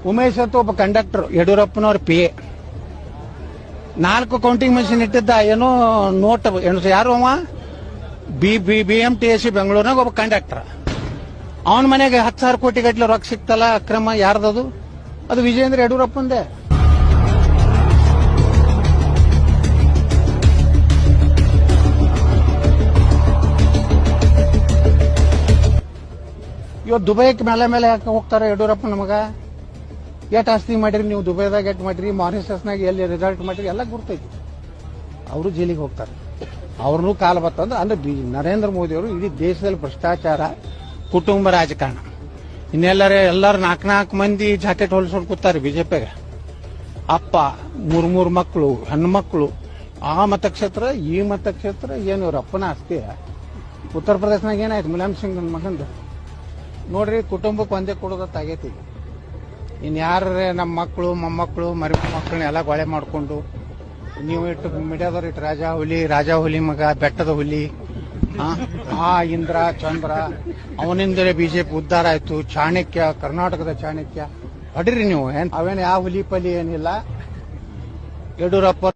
ಉಮೇಶ್ ಅಂತ ಒಬ್ಬ ಕಂಡಕ್ಟರ್, ಯಡಿಯೂರಪ್ಪನವ್ರ ಪಿ ಎ. 4 ಕೌಂಟಿಂಗ್ ಮಷಿನ್ ಇಟ್ಟಿದ್ದ, ಏನೋ ನೋಟ್ ಯಾರು ಅವ BMTC ಬೆಂಗಳೂರಿನಾಗ ಒಬ್ಬ ಕಂಡಕ್ಟರ್. ಅವನ ಮನೆಗೆ 10,000 ಕೋಟಿ ಗಟ್ಟಲೆ ರೊಕ್ಕ ಸಿಕ್ತಲ್ಲ, ಅಕ್ರಮ ಯಾರ್ದದು? ಅದು ವಿಜಯೇಂದ್ರ ಯಡಿಯೂರಪ್ಪಂದೇ. ಇವತ್ತು ದುಬೈಗೆ ಮೇಲೆ ಯಾಕೆ ಹೋಗ್ತಾರೆ ಯಡಿಯೂರಪ್ಪ? ನಮಗ ಎಷ್ಟು ಆಸ್ತಿ ಮಾಡಿರಿ ನೀವು, ದುಬೈದಾಗ ಎಷ್ಟು ಮಾಡಿರಿ, ಮಾರಿಷಸ್ನಾಗ ಎಲ್ಲಿ ರಿಸಲ್ಟ್ ಮಾಡಿರಿ, ಎಲ್ಲ ಗುರ್ತೈತಿ. ಅವರು ಜೈಲಿಗೆ ಹೋಗ್ತಾರೆ. ಅವ್ರನ್ನೂ ಕಾಲ ಬರ್ತಂದ್ರೆ ಅಂದ್ರೆ ನರೇಂದ್ರ ಮೋದಿ ಅವರು ಇಡೀ ದೇಶದಲ್ಲಿ ಭ್ರಷ್ಟಾಚಾರ, ಕುಟುಂಬ ರಾಜಕಾರಣ, ಎಲ್ಲರೂ 4 ಮಂದಿ ಜಾಕೆಟ್ ಹೊಲಿಸ್ಕೊಂಡು ಕೂತಾರೆ ಬಿಜೆಪಿಗೆ. ಅಪ್ಪ 3 ಮಕ್ಕಳು, ಹೆಣ್ಮಕ್ಳು, ಆ ಮತಕ್ಷೇತ್ರ ಈ ಮತಕ್ಷೇತ್ರ, ಏನು ಇವ್ರ ಅಪ್ಪನ ಆಸ್ತಿ. ಉತ್ತರ ಪ್ರದೇಶನಾಗ ಏನಾಯ್ತು ಮುಲಾಯಂ ಸಿಂಗ್ ನನ್ನ ಮಗಂದು ನೋಡ್ರಿ, ಕುಟುಂಬಕ್ಕೆ ಒಂದೇ ಕೊಡೋದತ್ತಾಗೈತಿ. ಇನ್ಯಾರೇ ನಮ್ಮ ಮಕ್ಕಳು ಮೊಮ್ಮಕ್ಕಳು ಮರಿ ಮಕ್ಕಳನ್ನ ಎಲ್ಲ ಗೊಳೆ ಮಾಡಿಕೊಂಡು ನೀವು ಇಟ್ಟು ಮೀಡಿಯಾದವ್ರು ಇಟ್ಟು ರಾಜಾ ಹುಲಿ ಮಗ, ಬೆಟ್ಟದ ಹುಲಿ, ಇಂದ್ರ ಚಂದ್ರ, ಅವನಿಂದಲೇ ಬಿಜೆಪಿ ಉದ್ಧಾರ ಆಯ್ತು. ಚಾಣಕ್ಯ, ಕರ್ನಾಟಕದ ಚಾಣಕ್ಯ ಹೊಡಿರಿ ನೀವು. ಅವೇನು ಯಾವ ಹುಲಿ ಪಲಿ ಏನಿಲ್ಲ. ಯಡಿಯೂರಪ್ಪ